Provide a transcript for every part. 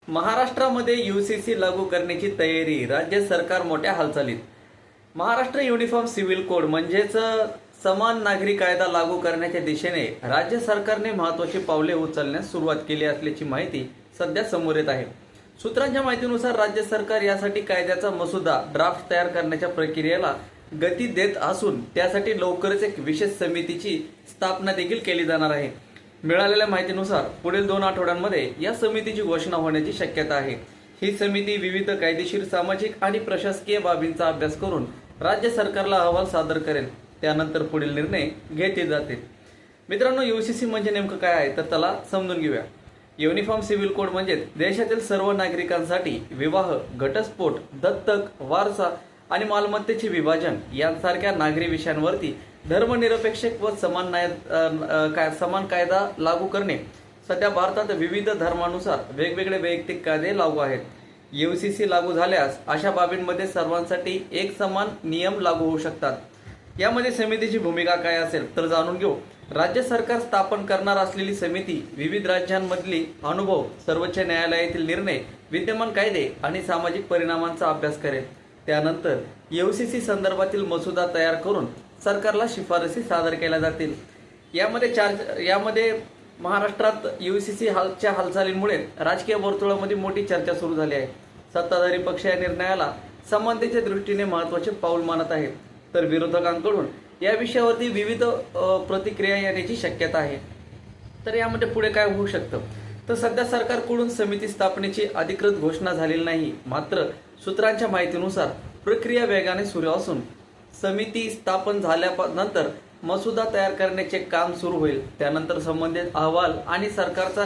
महाराष्ट्रामध्ये यूसीसी लागू करण्याची तयारी, राज्य सरकार मोठ्या हालचालीत। महाराष्ट्र युनिफॉर्म सिव्हिल कोड म्हणजेच समान नागरी कायदा लागू करण्याच्या दिशेने राज्य सरकारने महत्त्वाची पावले उचलण्यास सुरुवात केली असल्याची माहिती सध्या समोर येत आहे। सूत्रांच्या माहितीनुसार राज्य सरकार यासाठी कायद्याचा मसुदा ड्राफ्ट तयार करण्याच्या प्रक्रियेला गती देत असून त्यासाठी लवकरच एक विशेष समितीची स्थापना देखील केली जाणार आहे। मिळालेल्या माहितीनुसार पुढील 2 आठवड्यांमध्ये या समितीची घोषणा होण्याची शक्यता आहे। ही समिती विविध कायदेशीर, सामाजिक आणि प्रशासकीय बाबींचा अभ्यास करून राज्य सरकारला अहवाल सादर करेल। त्यानंतर पुढील निर्णय घेतले जातील। मित्रांनो, यूसीसी म्हणजे नेमकं काय आहे तर त्याला समजून घेऊया। युनिफॉर्म सिव्हिल कोड म्हणजे देशातील सर्व नागरिकांसाठी विवाह, घटस्फोट, दत्तक, वारसा आणि मालमत्तेचे विभाजन यांसारख्या नागरी विषयांवरती धर्मनिरपेक्ष व समान कायदा लागू करणे। सध्या भारतात विविध धर्मानुसार वेगवेगळे वैयक्तिक कायदे लागू आहेत। यूसीसी लागू झाल्यास अशा बाबींमध्ये सर्वांसाठी एक समान नियम लागू होऊ शकतात। यामध्ये समितीची भूमिका काय असेल तर जाणून घेऊ। राज्य सरकार स्थापन करणार असलेली समिती विविध राज्यांमधली अनुभव, सर्वोच्च न्यायालयातील निर्णय, विद्यमान कायदे आणि सामाजिक परिणामांचा अभ्यास करेल। त्यानंतर यूसीसी संदर्भातील मसुदा तयार करून सरकारला शिफारसी सादर केल्या जातील। यामध्ये महाराष्ट्रात यूसीसी च्या हालचालींमुळे राजकीय वर्तुळामध्ये मोठी चर्चा सुरू झाली आहे। सत्ताधारी पक्ष या निर्णयाला समानतेच्या दृष्टीने महत्त्वाचे पाऊल मानत आहेत, तर विरोधकांकडून या विषयावरती विविध प्रतिक्रिया येण्याची शक्यता आहे। तर यामध्ये पुढे काय होऊ शकतं तर सध्या सरकारकडून समिती स्थापनेची अधिकृत घोषणा झालेली नाही। मात्र सूत्रांच्या माहितीनुसार प्रक्रिया वेगाने सुरू असून समिती स्थापन झाल्यानंतर मसुदा तयार करण्याचे काम सुरू होईल। त्यानंतर संबंधित अहवाल आणि सरकारचा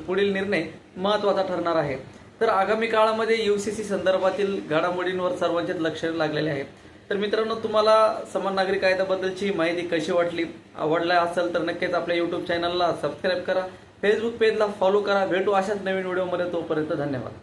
पुढील निर्णय महत्त्वाचा ठरणार आहे। तर आगामी काळामध्ये यूसीसी संदर्भातील घडामोडींवर सर्वांचेच लक्ष लागलेले आहे। तर मित्रांनो, तुम्हाला समान नागरी कायद्याबद्दलची माहिती कशी वाटली? आवडला असेल तर नक्कीच आपल्या यूट्यूब चॅनलला सबस्क्राईब करा, फेसबुक पेजला फॉलो करा। भेटू अशाच नवीन व्हिडिओमध्ये, तोपर्यंत धन्यवाद।